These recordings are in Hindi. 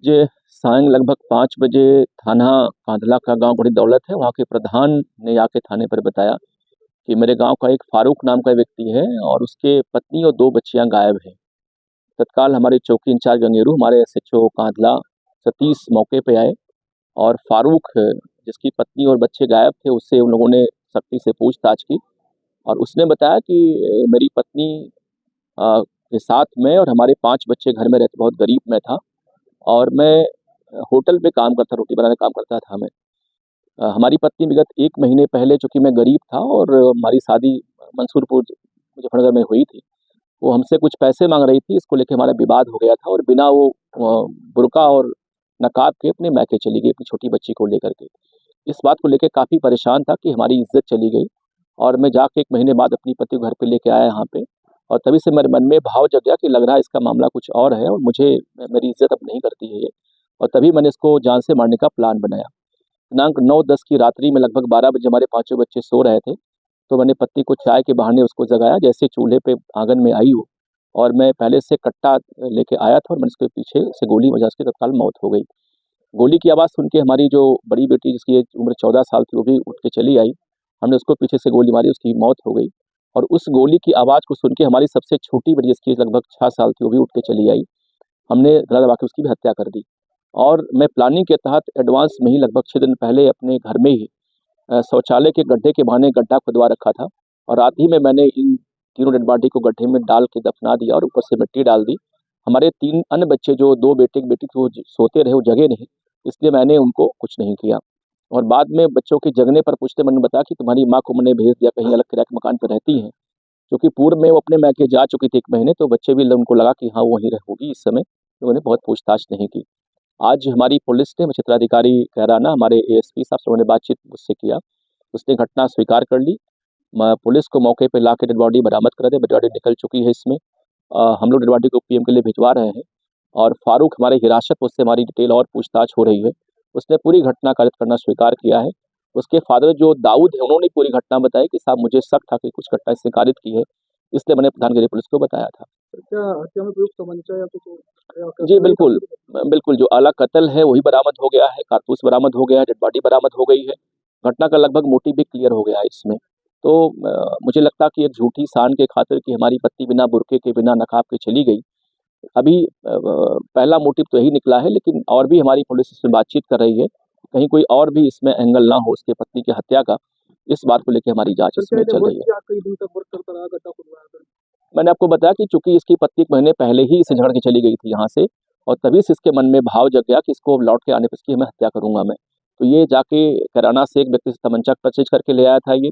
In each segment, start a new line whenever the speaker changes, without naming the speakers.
जे सायं लगभग 5 बजे थाना कांधला का गांव बड़ी दौलत है, वहाँ के प्रधान ने आके थाने पर बताया कि मेरे गांव का एक फारूक नाम का व्यक्ति है और उसके पत्नी और 2 बच्चियां गायब हैं। तत्काल हमारे चौकी इंचार्ज गंगेरू, हमारे एसएचओ कांधला सतीश मौके पे आए और फारूक जिसकी पत्नी और बच्चे गायब थे, उससे उन लोगों ने सख्ती से पूछताछ की और उसने बताया कि मेरी पत्नी के साथ मैं और हमारे 5 बच्चे घर में रहते, बहुत गरीब मैं था और मैं होटल पे काम करता, रोटी बनाने का काम करता था मैं। हमारी पत्नी विगत 1 महीने पहले, चूँकि मैं गरीब था और हमारी शादी मंसूरपुर मुज़फ्फरनगर में हुई थी, वो हमसे कुछ पैसे माँग रही थी, इसको लेके हमारा विवाद हो गया था और बिना वो बुर्का और नकाब के अपने मायके चली गई, अपनी छोटी बच्ची को लेकर के। इस बात को लेके काफ़ी परेशान था कि हमारी इज़्ज़त चली गई और मैं जाके 1 महीने बाद अपनी पति को घर पे लेके आया यहाँ पे और तभी से मेरे मन में भाव जग गया कि लग रहा है इसका मामला कुछ और है और मुझे मेरी इज़्ज़त अब नहीं करती है ये, और तभी मैंने इसको जान से मारने का प्लान बनाया। दिनांक 9-10 की रात्रि में लगभग 12 बजे हमारे पाँचों बच्चे सो रहे थे, तो मैंने पत्नी को चाय के बहाने उसको जगाया। जैसे चूल्हे पे आँगन में आई वो और मैं पहले से कट्टा लेके आया था और मैंने उसके पीछे से गोली बजा, उसकी तत्काल मौत हो गई। गोली की आवाज़ सुन के हमारी जो बड़ी बेटी, जिसकी उम्र 14 साल थी, वो भी उठ के चली आई। हमने उसको पीछे से गोली मारी, उसकी मौत हो गई और उस गोली की आवाज़ को सुन के हमारी सबसे छोटी बेटी, जिसकी लगभग 6 साल थी, वो भी उठ के चली आई। हमने गला दबा के उसकी भी हत्या कर दी और मैं प्लानिंग के तहत एडवांस में ही लगभग 6 दिन पहले अपने घर में ही शौचालय के गड्ढे के बहाने गड्ढा खुदवा रखा था और रात ही में मैंने इन तीनों डेड बॉडी को गड्ढे में डाल के दफना दिया और ऊपर से मिट्टी डाल दी। हमारे 3 अन्य बच्चे, जो 2 बेटे की बेटी थी, वो सोते रहे, वो जगे नहीं, इसलिए मैंने उनको कुछ नहीं किया। और बाद में बच्चों के जगने पर पूछते मैंने बताया कि तुम्हारी माँ को मैंने भेज दिया, कहीं अलग किराए के मकान पर रहती हैं, क्योंकि पूर्व में वो अपने मायके जा चुकी थी 1 महीने, तो बच्चे भी, उनको लगा कि हाँ, वो वहीं होगी इस समय, तो उन्होंने बहुत पूछताछ नहीं की। आज हमारी पुलिस ने, क्षेत्राधिकारी कहराना, हमारे एएसपी साहब से उन्होंने बातचीत मुझसे किया, उसने घटना स्वीकार कर ली। पुलिस को मौके पे लाके डेड बॉडी बरामद करा दी, डेड बॉडी निकल चुकी है इसमें। हम लोग डेड बॉडी को पीएम के लिए भिजवा रहे हैं और फारूक हमारे हिरासत में, उससे हमारी डिटेल और पूछताछ हो रही है। उसने पूरी घटना कारित करना स्वीकार किया है। उसके फादर जो दाऊद है, उन्होंने पूरी घटना बताई कि साहब मुझे शक था कि कुछ घटना इसने कारित की है, इसलिए मैंने प्रधानगिरी पुलिस को बताया था।
क्या हत्या में प्रयुक्त तमंचा या कुछ
जी बिल्कुल, बिल्कुल, जो आला कत्ल है वही बरामद हो गया है, कारतूस बरामद हो गया है, डेड बॉडी बरामद हो गई है। घटना का लगभग मोटिव भी क्लियर हो गया है इसमें। तो मुझे लगता है कि एक झूठी शान के खातिर कि हमारी पत्नी बिना बुर्के के, बिना नकाब के चली गई। अभी पहला मोटिव तो यही निकला है, लेकिन और भी हमारी पुलिस इसमें बातचीत कर रही है, कहीं कोई और भी इसमें एंगल ना हो उसके पत्नी की हत्या का, इस बात को लेके हमारी जाँच इसमें चल रही है। मैंने आपको बताया कि चूँकि इसकी पत्नी 1 महीने पहले ही इससे झगड़ के चली गई थी यहाँ से और तभी से इसके मन में भाव जग गया कि इसको लौट के आने पे इसकी मैं हत्या करूँगा मैं। तो ये जाके कैराना से एक व्यक्ति से तमंचा परचेज करके ले आया था ये।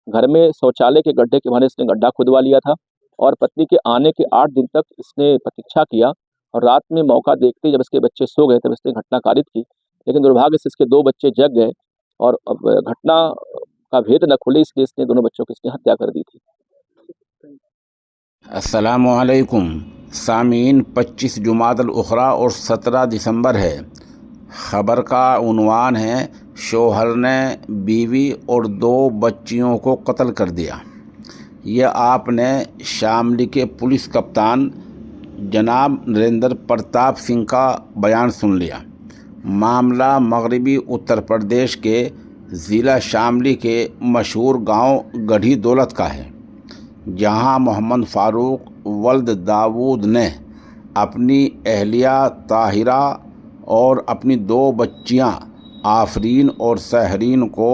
घर में शौचालय के गड्ढे के बहाने इसने गड्ढा खुदवा लिया था और पत्नी के आने के 8 दिन तक इसने प्रतीक्षा किया और रात में मौका देखते ही जब इसके बच्चे सो गए तब इसने घटना कारित की। लेकिन दुर्भाग्य से इसके 2 बच्चे जग गए और अब घटना का भेद न खुले, इसलिए इसने दोनों बच्चों की इसने हत्या कर दी थी।
अस्सलामुअलैकुम सामीन, 25 जुमादुल उखरा और 17 दिसंबर है। ख़बर का उन्वान है, शौहर ने बीवी और 2 बच्चियों को कत्ल कर दिया। यह आपने शामली के पुलिस कप्तान जनाब नरेंद्र प्रताप सिंह का बयान सुन लिया। मामला मगरबी उत्तर प्रदेश के ज़िला शामली के मशहूर गांव गढ़ी दौलत का है, जहां मोहम्मद फ़ारूक वल्द दाऊद ने अपनी अहलिया ताहिरा और अपनी 2 बच्चियां आफरीन और सहरीन को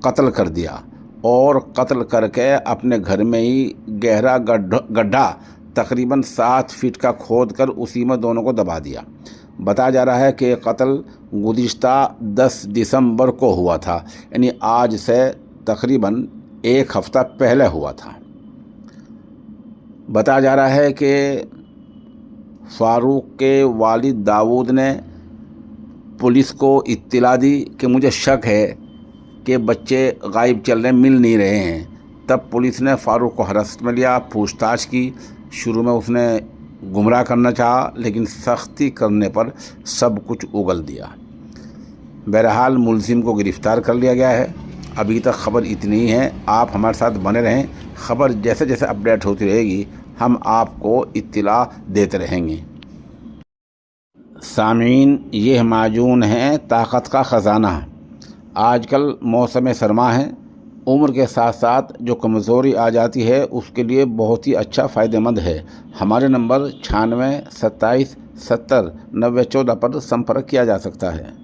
कत्ल कर दिया और कत्ल करके अपने घर में ही गहरा गड्ढा तकरीबन 7 फीट का खोद कर उसी में दोनों को दबा दिया। बताया जा रहा है कि कत्ल गुज़िश्ता 10 दिसंबर को हुआ था, यानी आज से तकरीबन 1 हफ़्ता पहले हुआ था। बताया जा रहा है कि फ़ारूक के वालिद दाऊद ने पुलिस को इत्तला दी कि मुझे शक है कि बच्चे गायब चल रहे, मिल नहीं रहे हैं। तब पुलिस ने फ़ारूक को हिरासत में लिया, पूछताछ की। शुरू में उसने गुमराह करना चाहा, लेकिन सख्ती करने पर सब कुछ उगल दिया। बहरहाल मुलजिम को गिरफ़्तार कर लिया गया है। अभी तक खबर इतनी ही है। आप हमारे साथ बने रहें, खबर जैसे जैसे अपडेट होती रहेगी हम आपको इत्तला देते रहेंगे। सामीन, यह माजून है ताकत का ख़जाना। आजकल मौसम सरमा है, उम्र के साथ साथ जो कमज़ोरी आ जाती है उसके लिए बहुत ही अच्छा फ़ायदेमंद है। हमारे नंबर 96 27 70 90 14 पर संपर्क किया जा सकता है।